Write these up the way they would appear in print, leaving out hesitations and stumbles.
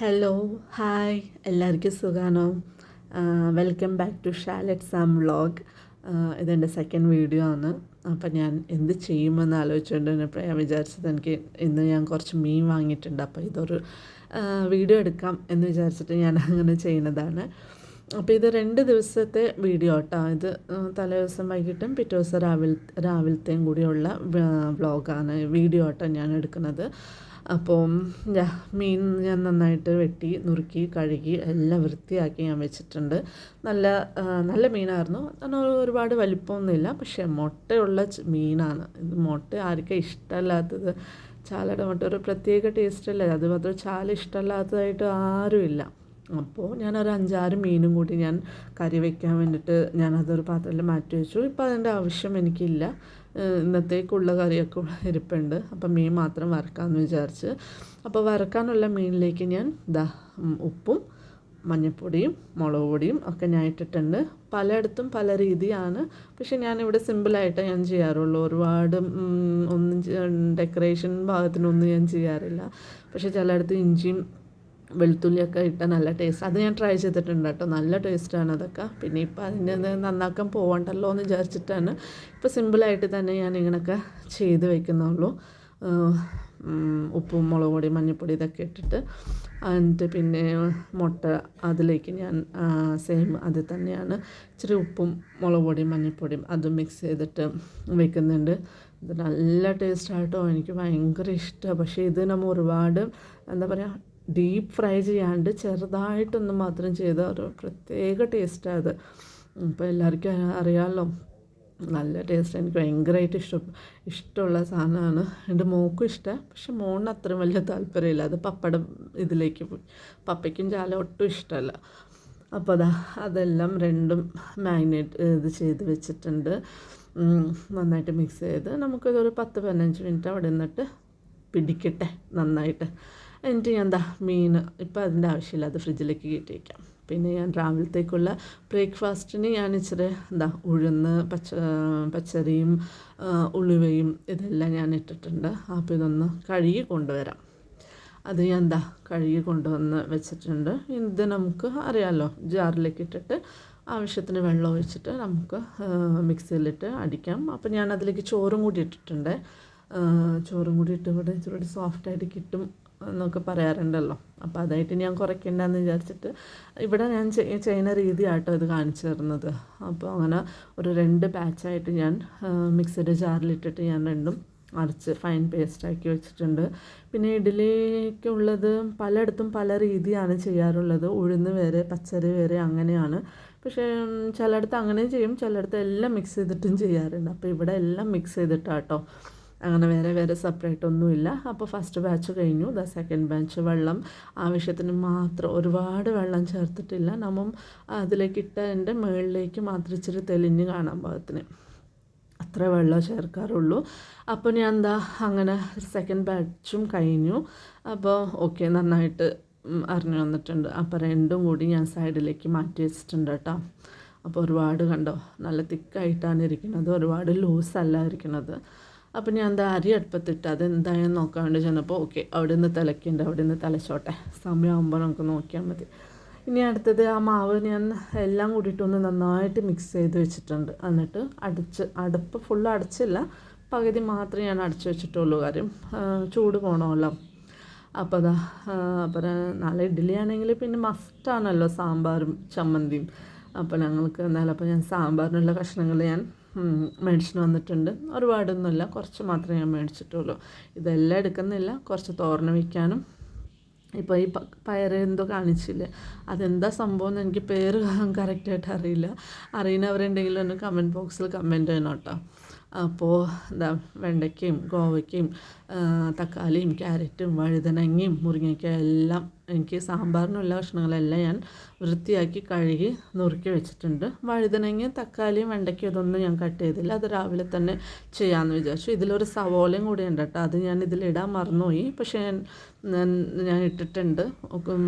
Hello hi എല്ലാവർക്കും സുഖമാണോ? Welcome back to Shalet Sam vlog. ഇതെൻ്റെ സെക്കൻഡ് വീഡിയോ ആണ്. അപ്പം ഞാൻ എന്ത് ചെയ്യുമെന്ന് ആലോചിച്ചുകൊണ്ട് ഞാൻ വിചാരിച്ചത് എനിക്ക് ഇന്ന് ഞാൻ കുറച്ച് മീൻ വാങ്ങിയിട്ടുണ്ട്. അപ്പോൾ ഇതൊരു വീഡിയോ എടുക്കാം എന്ന് വിചാരിച്ചിട്ട് ഞാൻ അങ്ങനെ ചെയ്യുന്നതാണ്. അപ്പോൾ ഇത് 2 ദിവസത്തെ വീഡിയോ കേട്ടോ. ഇത് തലേ ദിവസം വൈകിട്ടും പിറ്റേ ദിവസം രാവിലത്തെയും കൂടിയുള്ള വ്ളോഗാണ്, വീഡിയോ കേട്ടോ ഞാൻ എടുക്കുന്നത്. അപ്പോൾ മീൻ ഞാൻ നന്നായിട്ട് വെട്ടി നുറുക്കി കഴുകി എല്ലാം വൃത്തിയാക്കി ഞാൻ വെച്ചിട്ടുണ്ട്. നല്ല മീനായിരുന്നു. എന്നാൽ ഒരുപാട് വലിപ്പമൊന്നുമില്ല, പക്ഷേ മുട്ടയുള്ള മീനാണ്. ഇത് മുട്ട ആർക്കും ഇഷ്ടമല്ലാത്തത്. ചാലയുടെ മുട്ട ഒരു പ്രത്യേക ടേസ്റ്റല്ലേ, അത് മാത്രം ചാല ഇഷ്ടമല്ലാത്തതായിട്ട് ആരുമില്ല. അപ്പോൾ ഞാനൊരു 5-6 മീനും കൂടി ഞാൻ കറി വയ്ക്കാൻ വേണ്ടിയിട്ട് ഞാനതൊരു പാത്രത്തിൽ മാറ്റി വെച്ചു. ഇപ്പോൾ അതിൻ്റെ ആവശ്യം എനിക്കില്ല. ഇന്നത്തേക്കുള്ള കറിയൊക്കെ ഇരിപ്പുണ്ട്. അപ്പം മീൻ മാത്രം വറുക്കാമെന്ന് വിചാരിച്ച്. അപ്പോൾ വറുക്കാനുള്ള മീനിലേക്ക് ഞാൻ ഉപ്പും മഞ്ഞൾപ്പൊടിയും മുളക് പൊടിയും ഒക്കെ ഞാൻ ഇട്ടിട്ടുണ്ട്. പലയിടത്തും പല രീതിയാണ്, പക്ഷെ ഞാനിവിടെ സിമ്പിളായിട്ട് ഞാൻ ചെയ്യാറുള്ളൂ. ഒരുപാട് ഒന്നും ഡെക്കറേഷൻ ഭാഗത്തിനൊന്നും ഞാൻ ചെയ്യാറില്ല. പക്ഷെ ചിലയിടത്ത് ഇഞ്ചിയും വെളുത്തുള്ളിയൊക്കെ ഇട്ട നല്ല ടേസ്റ്റ്, അത് ഞാൻ ട്രൈ ചെയ്തിട്ടുണ്ട് കേട്ടോ. നല്ല ടേസ്റ്റാണ് അതൊക്കെ. പിന്നെ ഇപ്പോൾ അതിൻ്റെ നന്നാക്കാൻ പോകണ്ടല്ലോ എന്ന് വിചാരിച്ചിട്ടാണ് ഇപ്പോൾ സിമ്പിളായിട്ട് തന്നെ ഞാൻ ഇങ്ങനെയൊക്കെ ചെയ്ത് വയ്ക്കുന്നുള്ളൂ. ഉപ്പും മുളക് പൊടി മഞ്ഞൾപ്പൊടി ഇതൊക്കെ ഇട്ടിട്ട്, എന്നിട്ട് പിന്നെ മുട്ട അതിലേക്ക് ഞാൻ സെയിം അത് തന്നെയാണ് ഇച്ചിരി ഉപ്പും മുളക് പൊടിയും മഞ്ഞൾപ്പൊടിയും അതും മിക്സ് ചെയ്തിട്ട് വെക്കുന്നുണ്ട്. ഇത് നല്ല ടേസ്റ്റായിട്ടോ, എനിക്ക് ഭയങ്കര ഇഷ്ടമാണ്. പക്ഷേ ഇത് നമ്മൾ ഒരുപാട് എന്താ പറയുക, ഡീപ്പ് ഫ്രൈ ചെയ്യാണ്ട് ചെറുതായിട്ടൊന്ന് മാത്രം ചെയ്ത ഒരു പ്രത്യേക ടേസ്റ്റാണ് അത്. ഇപ്പോൾ എല്ലാവർക്കും അറിയാമല്ലോ, നല്ല ടേസ്റ്റ്. എനിക്ക് ഭയങ്കരമായിട്ട് ഇഷ്ടമുള്ള സാധനമാണ്. എൻ്റെ മോൾക്കും ഇഷ്ടമാണ്, പക്ഷെ മോളിന് അത്രയും വലിയ താല്പര്യമില്ല. അത് പപ്പടം ഇതിലേക്ക് പോയി. പപ്പയ്ക്കും ചാല ഒട്ടും ഇഷ്ടമല്ല. അപ്പോൾ അതെല്ലാം രണ്ടും മാരിനേറ്റ് ചെയ്ത് വെച്ചിട്ടുണ്ട്. നന്നായിട്ട് മിക്സ് ചെയ്ത് നമുക്കിതൊരു 10-15 മിനിറ്റ് അവിടെ നിന്നിട്ട് പിടിക്കട്ടെ നന്നായിട്ട്. എന്നിട്ട് ഞാൻ മീൻ ഇപ്പോൾ അതിൻ്റെ ആവശ്യമില്ല, അത് ഫ്രിഡ്ജിലേക്ക് കയറ്റി വയ്ക്കാം. പിന്നെ ഞാൻ രാവിലത്തേക്കുള്ള ബ്രേക്ക്ഫാസ്റ്റിന് ഞാൻ ഇച്ചിരി ഉഴുന്ന് പച്ചരിയും ഉലുവയും ഇതെല്ലാം ഞാൻ ഇട്ടിട്ടുണ്ട്. അപ്പോൾ ഇതൊന്ന് കഴുകി കൊണ്ടുവരാം. അത് ഞാൻ കഴുകി കൊണ്ടുവന്ന് വെച്ചിട്ടുണ്ട്. ഇത് നമുക്ക് അറിയാമല്ലോ, ജാറിലേക്ക് ഇട്ടിട്ട് ആവശ്യത്തിന് വെള്ളം ഒഴിച്ചിട്ട് നമുക്ക് മിക്സിയിലിട്ട് അടിക്കാം. അപ്പോൾ ഞാൻ അതിലേക്ക് ചോറും കൂടി ഇട്ടിട്ടുണ്ട്. ചോറും കൂടി ഇട്ട് ഇവിടെ ഇച്ചിരി സോഫ്റ്റായിട്ട് കിട്ടും എന്നൊക്കെ പറയാറുണ്ടല്ലോ. അപ്പോൾ അതായിട്ട് ഞാൻ കുറയ്ക്കേണ്ടെന്ന് വിചാരിച്ചിട്ട് ഇവിടെ ഞാൻ ചെയ്യുന്ന രീതിയായിട്ടോ ഇത് കാണിച്ചു തരുന്നത്. അപ്പോൾ അങ്ങനെ ഒരു 2 ബാച്ചായിട്ട് ഞാൻ മിക്സിയുടെ ജാറിലിട്ടിട്ട് ഞാൻ രണ്ടും അരച്ച് ഫൈൻ പേസ്റ്റാക്കി വെച്ചിട്ടുണ്ട്. പിന്നെ ഇഡ്ഡലിക്കുള്ളത് പലയിടത്തും പല രീതിയാണ് ചെയ്യാറുള്ളത്. ഉഴുന്ന് വേറെ പച്ചരി വേറെ അങ്ങനെയാണ്. പക്ഷേ ചിലയിടത്ത് അങ്ങനെ ചെയ്യും, ചിലയിടത്ത് എല്ലാം മിക്സ് ചെയ്തിട്ടും ചെയ്യാറുണ്ട്. അപ്പോൾ ഇവിടെ എല്ലാം മിക്സ് ചെയ്തിട്ടാട്ടോ, അങ്ങനെ വേറെ സെപ്പറേറ്റ് ഒന്നുമില്ല. അപ്പോൾ ഫസ്റ്റ് ബാച്ച് കഴിഞ്ഞു. സെക്കൻഡ് ബാച്ച് വെള്ളം ആവശ്യത്തിന് മാത്രം, ഒരുപാട് വെള്ളം ചേർത്തിട്ടില്ല. നമ്മൾ അതിലേക്ക് ഇട്ടതിൻ്റെ മുകളിലേക്ക് മാത്രം ഇച്ചിരി തെളിഞ്ഞ് കാണാൻ പാകത്തിന് അത്ര വെള്ളം ചേർക്കാറുള്ളൂ. അപ്പോൾ ഞാൻ അങ്ങനെ സെക്കൻഡ് ബാച്ചും കഴിഞ്ഞു. അപ്പോൾ ഓക്കെ, നന്നായിട്ട് അറിഞ്ഞു വന്നിട്ടുണ്ട്. അപ്പോൾ രണ്ടും കൂടി ഞാൻ സൈഡിലേക്ക് മാറ്റി വെച്ചിട്ടുണ്ട് കേട്ടോ. അപ്പോൾ ഒരുപാട് കണ്ടോ, നല്ല തിക്കായിട്ടാണ് ഇരിക്കുന്നത്, ഒരുപാട് ലൂസല്ല ഇരിക്കുന്നത്. അപ്പോൾ ഞാൻ അരി അടുപ്പത്തിട്ട് അതെന്തായാലും നോക്കാൻ വേണ്ടി ചെന്നപ്പോൾ ഓക്കെ, അവിടെ നിന്ന് തിളയ്ക്കുന്നുണ്ട്, അവിടെ നിന്ന് തിളച്ചോട്ടെ, സമയമാകുമ്പോൾ നമുക്ക് നോക്കിയാൽ മതി. ഇനി അടുത്തത് ആ മാവ് ഞാൻ എല്ലാം കൂടിയിട്ടൊന്ന് നന്നായിട്ട് മിക്സ് ചെയ്ത് വെച്ചിട്ടുണ്ട്. എന്നിട്ട് അടുപ്പ് ഫുള്ള് അടച്ചില്ല, പകുതി മാത്രമേ ഞാൻ അടച്ചു വെച്ചിട്ടുള്ളൂ. കാര്യം ചൂട് പോകണമല്ലോ. അപ്പോൾ അപ്പോൾ നാളെ ഇഡ്ഡലി ആണെങ്കിൽ പിന്നെ മസ്റ്റാണല്ലോ സാമ്പാറും ചമ്മന്തിയും. അപ്പോൾ ഞങ്ങൾക്ക് എന്നാലും അപ്പോൾ ഞാൻ സാമ്പാറിനുള്ള കഷ്ണങ്ങൾ ഞാൻ മേടിച്ചിട്ട് വന്നിട്ടുണ്ട്. ഒരുപാടൊന്നുമില്ല, കുറച്ച് മാത്രമേ ഞാൻ മേടിച്ചിട്ടുള്ളൂ. ഇതെല്ലാം എടുക്കുന്നില്ല, കുറച്ച് തോരന് വയ്ക്കാനും. ഇപ്പോൾ ഈ പയർ എന്തോ കാണിച്ചില്ലേ, അതെന്താ സംഭവം എന്ന് എനിക്ക് പേര് കറക്റ്റായിട്ട് അറിയില്ല. അറിയുന്നവരുണ്ടെങ്കിൽ ഒന്ന് കമൻറ്റ് ബോക്സിൽ കമൻറ്റ് ചെയ്യണം കേട്ടോ. അപ്പോൾ വെണ്ടയ്ക്കയും ഗോവയ്ക്കയും തക്കാളിയും ക്യാരറ്റും വഴുതനങ്ങയും മുരിങ്ങയ്ക്കയും എല്ലാം എനിക്ക് സാമ്പാറിനുള്ള കഷ്ണങ്ങളെല്ലാം ഞാൻ വൃത്തിയാക്കി കഴുകി നുറുക്കി വെച്ചിട്ടുണ്ട്. വഴുതനങ്ങയും തക്കാളിയും വെണ്ടയ്ക്കയും ഇതൊന്നും ഞാൻ കട്ട് ചെയ്തില്ല, അത് രാവിലെ തന്നെ ചെയ്യാമെന്ന് വിചാരിച്ചു. ഇതിലൊരു സവോളയും കൂടി ഉണ്ട് കേട്ടോ, അത് ഞാൻ ഇതിലിടാൻ മറന്നുപോയി. പക്ഷേ ഞാൻ ഇട്ടിട്ടുണ്ട്.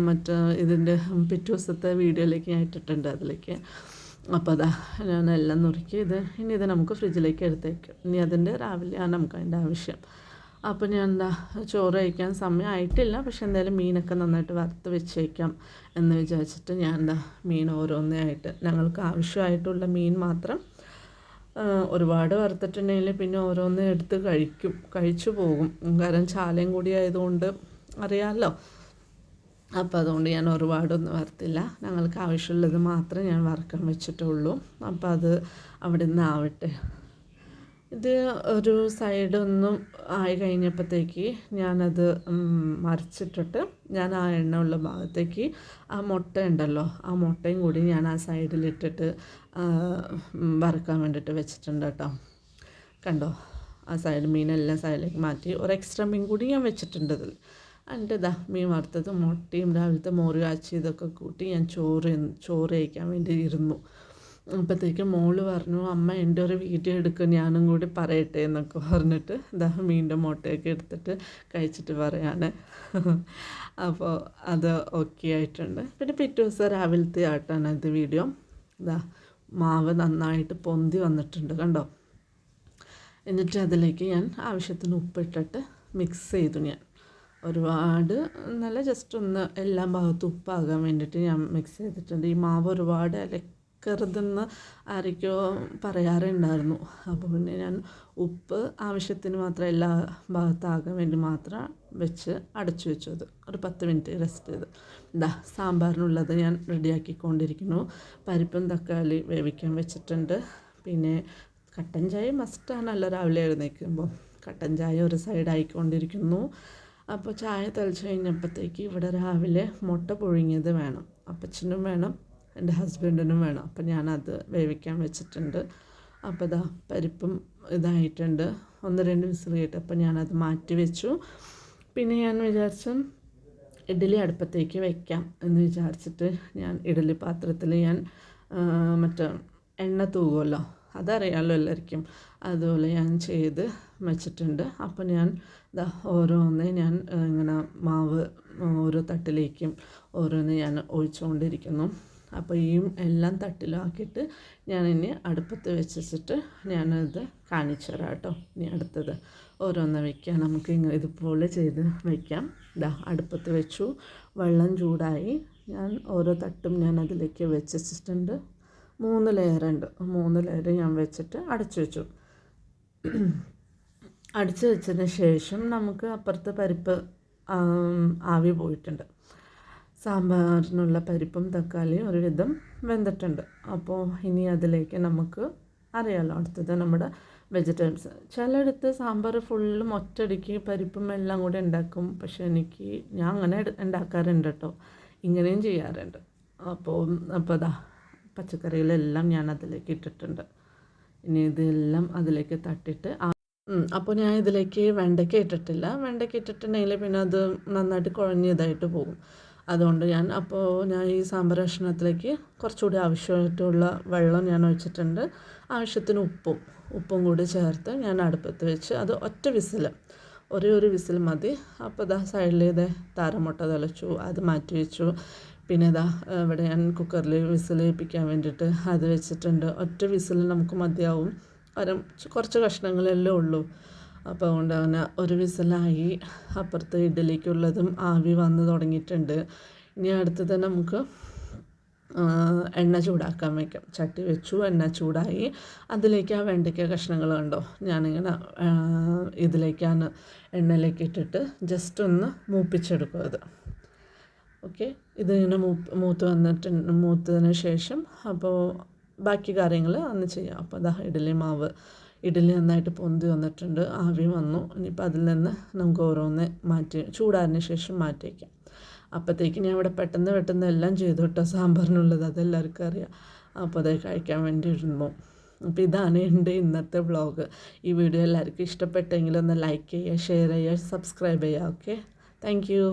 ഇതിൻ്റെ പിറ്റേ ദിവസത്തെ വീഡിയോയിലേക്ക് ഞാൻ ഇട്ടിട്ടുണ്ട് അതിലേക്ക്. അപ്പോൾ ഞാനെല്ലാം നുറുക്കി ഇനി ഇത് നമുക്ക് ഫ്രിഡ്ജിലേക്ക് എടുത്തേക്കും. ഇനി അതിൻ്റെ രാവിലെയാണ് നമുക്ക് അതിൻ്റെ ആവശ്യം. അപ്പോൾ ഞാൻ എന്താ ചോറ് കഴിക്കാൻ സമയമായിട്ടില്ല, പക്ഷെ എന്തായാലും മീനൊക്കെ നന്നായിട്ട് വറുത്ത് വെച്ചേക്കാം എന്ന് വിചാരിച്ചിട്ട് ഞാൻ എന്താ മീൻ ഓരോന്നായിട്ട് ഞങ്ങൾക്ക് ആവശ്യമായിട്ടുള്ള മീൻ മാത്രം ഒരുപാട് വറുത്തിട്ടുണ്ടെങ്കിൽ പിന്നെ ഓരോന്ന് എടുത്ത് കഴിച്ചു പോകും. കാരണം ചാലയും കൂടി ആയതുകൊണ്ട് അറിയാമല്ലോ. അപ്പോൾ അതുകൊണ്ട് ഞാൻ ഒരുപാടൊന്നും വറുത്തില്ല, ഞങ്ങൾക്ക് ആവശ്യമുള്ളത് മാത്രം ഞാൻ വറുക്കാൻ വെച്ചിട്ടുള്ളൂ. അപ്പോൾ അത് അവിടെ നിന്ന് ആവട്ടെ. ഇത് ഒരു സൈഡൊന്നും ആയി കഴിഞ്ഞപ്പോഴത്തേക്ക് ഞാനത് മറിച്ചിട്ടിട്ട് ഞാൻ ആ എണ്ണ ഉള്ള ഭാഗത്തേക്ക് ആ മുട്ട ഉണ്ടല്ലോ, ആ മുട്ടയും കൂടി ഞാൻ ആ സൈഡിലിട്ടിട്ട് വറുക്കാൻ വേണ്ടിയിട്ട് വെച്ചിട്ടുണ്ട് കേട്ടോ. കണ്ടോ, ആ സൈഡ് മീനെല്ലാം സൈഡിലേക്ക് മാറ്റി ഒരു എക്സ്ട്രാ മീൻ കൂടി ഞാൻ വെച്ചിട്ടുണ്ട് ഇതിൽ. എന്നിട്ട് ഇതാ മീൻ വറുത്തതും മുട്ടയും രാവിലത്തെ മോര് കാച്ചി ഇതൊക്കെ കൂട്ടി ഞാൻ ചോറ് കഴിക്കാൻ വേണ്ടി ഇരുന്നു. അപ്പോഴത്തേക്കും മോള് പറഞ്ഞു, അമ്മ എൻ്റെ ഒരു വീഡിയോ എടുക്കും ഞാനും കൂടി പറയട്ടെ എന്നൊക്കെ പറഞ്ഞിട്ട് ഇതാ മീൻ്റെ മുട്ടയൊക്കെ എടുത്തിട്ട് കഴിച്ചിട്ട് പറയാണ്. അപ്പോൾ അത് ഓക്കെ ആയിട്ടുണ്ട്. പിന്നെ പിറ്റേ ദിവസം രാവിലത്തെ ആയിട്ടാണ് ഇത് വീഡിയോ. ഇതാ മാവ് നന്നായിട്ട് പൊന്തി വന്നിട്ടുണ്ട് കണ്ടോ. എന്നിട്ട് അതിലേക്ക് ഞാൻ ആവശ്യത്തിന് ഉപ്പിട്ടിട്ട് മിക്സ് ചെയ്തു. ഞാൻ ഒരുപാട് നല്ല ജസ്റ്റ് ഒന്ന് എല്ലാ ഭാഗത്തും ഉപ്പാകാൻ വേണ്ടിയിട്ട് ഞാൻ മിക്സ് ചെയ്തിട്ടുണ്ട്. ഈ മാവ് ഒരുപാട് ഇലക്കരുതെന്ന് ആരൊക്കെയോ പറയാറുണ്ടായിരുന്നു. അപ്പോൾ പിന്നെ ഞാൻ ഉപ്പ് ആവശ്യത്തിന് മാത്രം എല്ലാ ഭാഗത്താകാൻ വേണ്ടി മാത്രം വെച്ച് അടച്ചു വെച്ചത്. ഒരു 10 മിനിറ്റ് റെസ്റ്റ് ചെയ്ത് ഇതാ സാമ്പാറിനുള്ളത് ഞാൻ റെഡിയാക്കിക്കൊണ്ടിരിക്കുന്നു. പരിപ്പും തക്കാളി വേവിക്കാൻ വെച്ചിട്ടുണ്ട്. പിന്നെ കട്ടൻ ചായ മസ്റ്റാണല്ലോ രാവിലെ എഴുന്നേൽക്കുമ്പോൾ. കട്ടൻ ചായ ഒരു സൈഡായിക്കൊണ്ടിരിക്കുന്നു. അപ്പോൾ ചായ തിളച്ച് കഴിഞ്ഞപ്പോഴത്തേക്ക് ഇവിടെ രാവിലെ മുട്ട പുഴുങ്ങിയത് വേണം, അപ്പച്ചനും വേണം, എൻ്റെ ഹസ്ബൻഡിനും വേണം. അപ്പോൾ ഞാനത് വേവിക്കാൻ വെച്ചിട്ടുണ്ട്. അപ്പോൾ ഇതാ പരിപ്പും ഇതായിട്ടുണ്ട്. 1-2 വിസിൽ കേട്ട് അപ്പോൾ ഞാനത് മാറ്റി വെച്ചു. പിന്നെ ഞാൻ വിചാരിച്ചു ഇഡ്ഡലി അടുപ്പത്തേക്ക് വെക്കാം എന്ന് വിചാരിച്ചിട്ട് ഞാൻ ഇഡ്ഡലി പാത്രത്തിൽ ഞാൻ മറ്റേ എണ്ണ തൂകുമല്ലോ, അതറിയാമല്ലോ എല്ലാവർക്കും, അതുപോലെ ഞാൻ ചെയ്ത് വെച്ചിട്ടുണ്ട്. അപ്പോൾ ഞാൻ ഓരോന്ന് ഞാൻ ഇങ്ങനെ മാവ് ഓരോ തട്ടിലേക്കും ഓരോന്ന് ഞാൻ ഒഴിച്ചുകൊണ്ടിരിക്കുന്നു. അപ്പോൾ ഈ എല്ലാം തട്ടിലാക്കിയിട്ട് ഞാനിനി അടുപ്പത്ത് വെച്ചിട്ട് ഞാനത് കാണിച്ചു തരാം കേട്ടോ. ഇനി അടുത്തത് ഓരോന്ന് വയ്ക്കാം, നമുക്ക് ഇങ്ങനെ ഇതുപോലെ ചെയ്ത് വയ്ക്കാം. അടുപ്പത്ത് വെച്ചു, വെള്ളം ചൂടായി, ഞാൻ ഓരോ തട്ടും ഞാൻ അതിലേക്ക് വെച്ചിട്ടുണ്ട്. 3 ലെയറുണ്ട്. 3 ലെയർ ഞാൻ വെച്ചിട്ട് അടച്ചു വെച്ചു. അടച്ചു വെച്ചതിന് ശേഷം നമുക്ക് അപ്പുറത്ത് പരിപ്പ് ആവി പോയിട്ടുണ്ട്. സാമ്പാറിനുള്ള പരിപ്പും തക്കാളിയും ഒരുവിധം വെന്തിട്ടുണ്ട്. അപ്പോൾ ഇനി അതിലേക്ക് നമുക്ക് അറിയാമല്ലോ അടുത്തത് നമ്മുടെ വെജിറ്റബിൾസ്. ചിലയിടത്ത് സാമ്പാർ ഫുള്ളും ഒറ്റയടിക്ക് പരിപ്പും എല്ലാം കൂടി ഉണ്ടാക്കും. പക്ഷേ ഞാൻ അങ്ങനെ ഉണ്ടാക്കാറുണ്ട് കേട്ടോ, ഇങ്ങനെയും ചെയ്യാറുണ്ട്. അപ്പോൾ പച്ചക്കറികളെല്ലാം ഞാൻ അതിലേക്ക് ഇട്ടിട്ടുണ്ട്. ഇനി ഇതെല്ലാം അതിലേക്ക് തട്ടിയിട്ട് അപ്പോൾ ഞാൻ ഇതിലേക്ക് വെണ്ടയ്ക്ക ഇട്ടിട്ടില്ല. വെണ്ടയ്ക്ക ഇട്ടിട്ടുണ്ടെങ്കിൽ പിന്നെ അത് നന്നായിട്ട് കുഴഞ്ഞതായിട്ട് പോകും. അതുകൊണ്ട് ഞാൻ ഈ സാമ്പാർ കഷ്ണത്തിലേക്ക് കുറച്ചുകൂടി ആവശ്യമായിട്ടുള്ള വെള്ളം ഞാൻ ഒഴിച്ചിട്ടുണ്ട്. ആവശ്യത്തിന് ഉപ്പും കൂടി ചേർത്ത് ഞാൻ അടുപ്പത്ത് വെച്ച് അത് ഒറ്റ വിസിൽ, ഒരേ ഒരു വിസിൽ മതി. അപ്പോൾ സൈഡിൽ താരമുട്ട തിളച്ചു, അത് മാറ്റി വെച്ചു. പിന്നെ ഇവിടെ ഞാൻ കുക്കറിൽ വിസിൽ വേപ്പിക്കാൻ വേണ്ടിയിട്ട് അത് വെച്ചിട്ടുണ്ട്. ഒറ്റ വിസിൽ നമുക്ക് മതിയാവും, കുറച്ച് കഷ്ണങ്ങളല്ലേ ഉള്ളൂ. അപ്പോൾ അതുകൊണ്ട് അങ്ങനെ ഒരു വിസിലായി. അപ്പുറത്ത് ഇഡ്ഡലിക്കുള്ളതും ആവി വന്ന് തുടങ്ങിയിട്ടുണ്ട്. ഇനി അടുത്തത് നമുക്ക് എണ്ണ ചൂടാക്കാൻ വയ്ക്കാം. ചട്ടി വെച്ചു, എണ്ണ ചൂടായി. അതിലേക്ക് ആ വെണ്ടയ്ക്ക കഷ്ണങ്ങൾ കണ്ടോ, ഞാനിങ്ങനെ ഇതിലേക്കാണ് എണ്ണയിലേക്ക് ഇട്ടിട്ട് ജസ്റ്റ് ഒന്ന് മൂപ്പിച്ചെടുക്കും അത്. ഓക്കെ, ഇതിങ്ങനെ മൂത്തതിന് ശേഷം അപ്പോൾ ബാക്കി കാര്യങ്ങൾ അന്ന് ചെയ്യാം. അപ്പോൾ ഇഡ്ഡലി നന്നായിട്ട് പൊന്തി വന്നിട്ടുണ്ട്, ആവി വന്നു. ഇനിയിപ്പോൾ അതിൽ നിന്ന് നമുക്ക് ഓരോന്ന് ചൂടാറിന് ശേഷം മാറ്റി വയ്ക്കാം. അപ്പോഴത്തേക്ക് ഞാൻ ഇവിടെ പെട്ടെന്ന് എല്ലാം ചെയ്തു കേട്ടോ, സാമ്പാറിനുള്ളത് അതെല്ലാവർക്കും അറിയാം. അപ്പോൾ അത് കഴിക്കാൻ വേണ്ടി ഇരുന്നു. അപ്പോൾ ഇതാണ് എൻ്റെ ഇന്നത്തെ വ്ളോഗ്. ഈ വീഡിയോ എല്ലാവർക്കും ഇഷ്ടപ്പെട്ടെങ്കിൽ ഒന്ന് ലൈക്ക് ചെയ്യുക, ഷെയർ ചെയ്യുക, സബ്സ്ക്രൈബ് ചെയ്യുക. Okay, thank you.